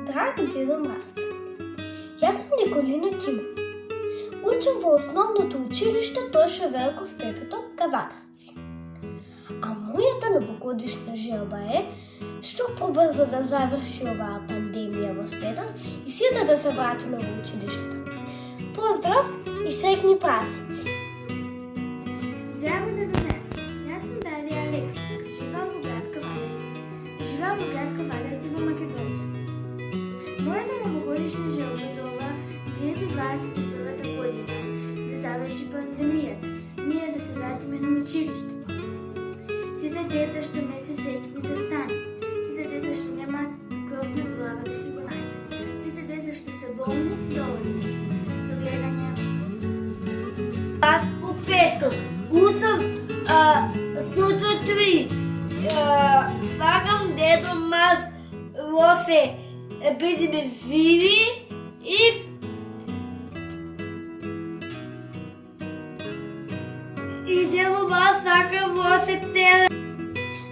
Dragi Дедо Мраз, јас сум Николина Кима. Учам во основното училиште Тоша Велко в Пепето, Кавадарци. А мојата новогодишна желба е што побрзо да заврши оваа пандемија во светот и сите да се вратиме во училиштето. Поздрав и среќни празници! Здраво, Дедо Мраз! Јас сум Дарија Алексовска, живеам во град Кавадарци. Живеам во град Кавадарци во Македонија. Мојата новогодишна желба за ова 2021 година е да заврши пандемијата, ние да се вратиме на училиште. Сите деца што не се среќни да станат, сите деца што немаат кров на глава да си го најдат, сите деца што се болни да оздреват. До гледање. Аз у пето учам сото 3. Сакам Дедо Мраз во се бидеме живи и Дедо Мраз сакам во се теле.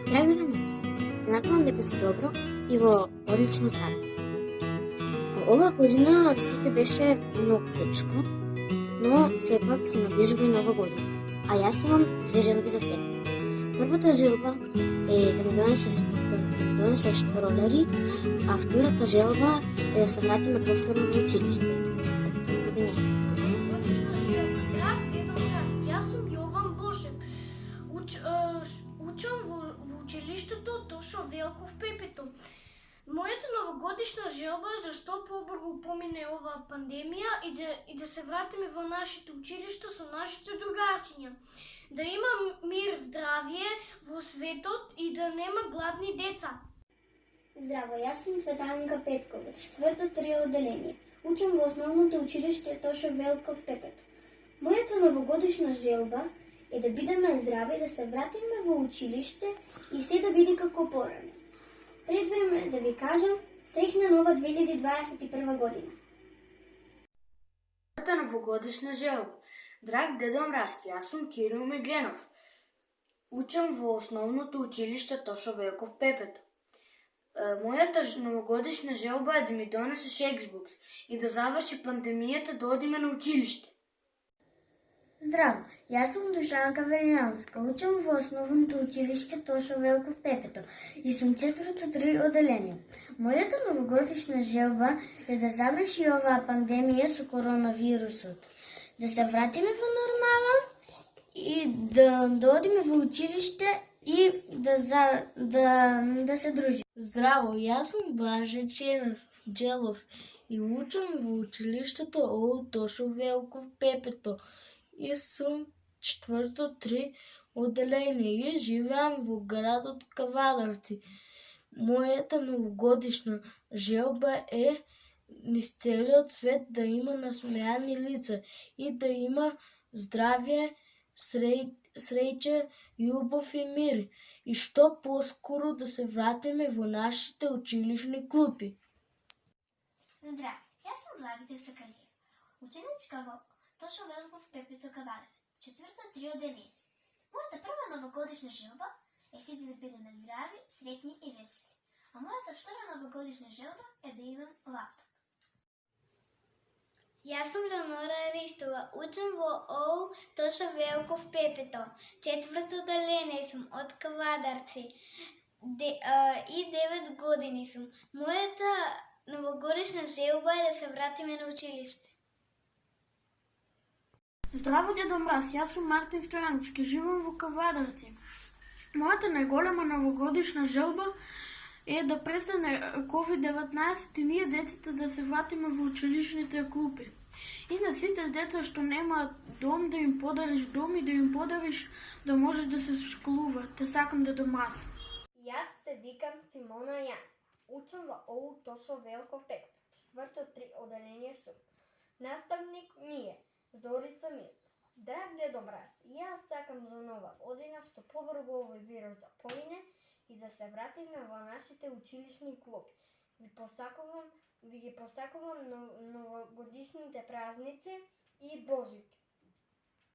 Драги за нас, се надевам дека си добро и во одлично здраве. Оваа година сите беше многу тешко, но сепак се наближува и нова година. А јас имам две желби за тебе. Првата желба е да ми донесеш ролери, а втората желба е да се вратиме повторно во училиште. Добиње. Драг Дедо Мраз, јас сум Јован Бошев. Учам во училиштето Тошо Велко в Пепето. Мојата новогодишна желба е да што побрзо помине оваа пандемија и да се вратиме во нашите училишта со нашите другарчиња. Да има мир, здравје во светот и да нема гладни деца. Здраво, јас сум Цветанка Петковиќ, 4-3 одделение. Учам во основното училиште Тошо Велко в Пепето. Мојата новогодишна желба е да бидеме здрави, да се вратиме во училиште и се да биде како порано. Пред време да ви кажам, среќна нова 2021 година. Мојата новогодишна желба. Драг Дедо Мраз, јас сум Кирил Мегленов. Учам во основното училиште Тошо Велко в Пепето. Мојата новогодишна желба е да ми донесеш Xbox и да заврши пандемијата да одиме на училиште. Здраво, јас сум Душанка Велјановска, учам во основното училиште Тошо Велко в Пепето и сум 4-3 одделение. Мојата новогодишна желба е да заврши оваа пандемија со коронавирусот, да се вратиме во нормала и да одиме во училиште и да се дружиме. Здраво, јас сум Блаже Джелов и учам во училиштето ОУ Тошо Велко в Пепето и сум 4-3 одделение и живеам во градот Кавадарци. Мојата новогодишна желба е низ целиот свет да има насмејани лица и да има здравје, среќа, љубов и мир и што поскоро да се вратиме во нашите училишни клупи. Здраво, јас сум Благица Сакалиева, ученичка во Тошо Велко в Пепето Кавадарци, 4-3 одделение. Мојата прва новогодишна желба е сите да бидеме здрави, среќни и весели. А мојата втора новогодишна желба е да имам лаптоп. Јас сум Леонора Ристова, учам во ОУ Тошо Велко в Пепето, 4-то одделение сум од Кавадарци и 9 години сум. Мојата новогодишна желба е да се вратиме на училиште. Здраво, Дедо Мраз, јас сум Мартин Стојанчки, живеам во Кавадарци. Мојата најголема новогодишна желба е да престане COVID-19 и ние децата да се вратиме во училишните клупи. И на сите деца што немаат дом, да им подариш дом и да им подариш да може да се школуваат. Те сакам, Дедо Мраз. Јас се викам Симона Јан. Учам во ОУ Тошо Велко в Пепето, 4-3 одделение сум. Наставник ми е Зорица Милов. Драг Дедо Мраз, јас сакам за нова година што побрзо овој вирус да помине и да се вратиме во нашите училишни клупи. Ви ги посакувам новогодишните празници и Божик.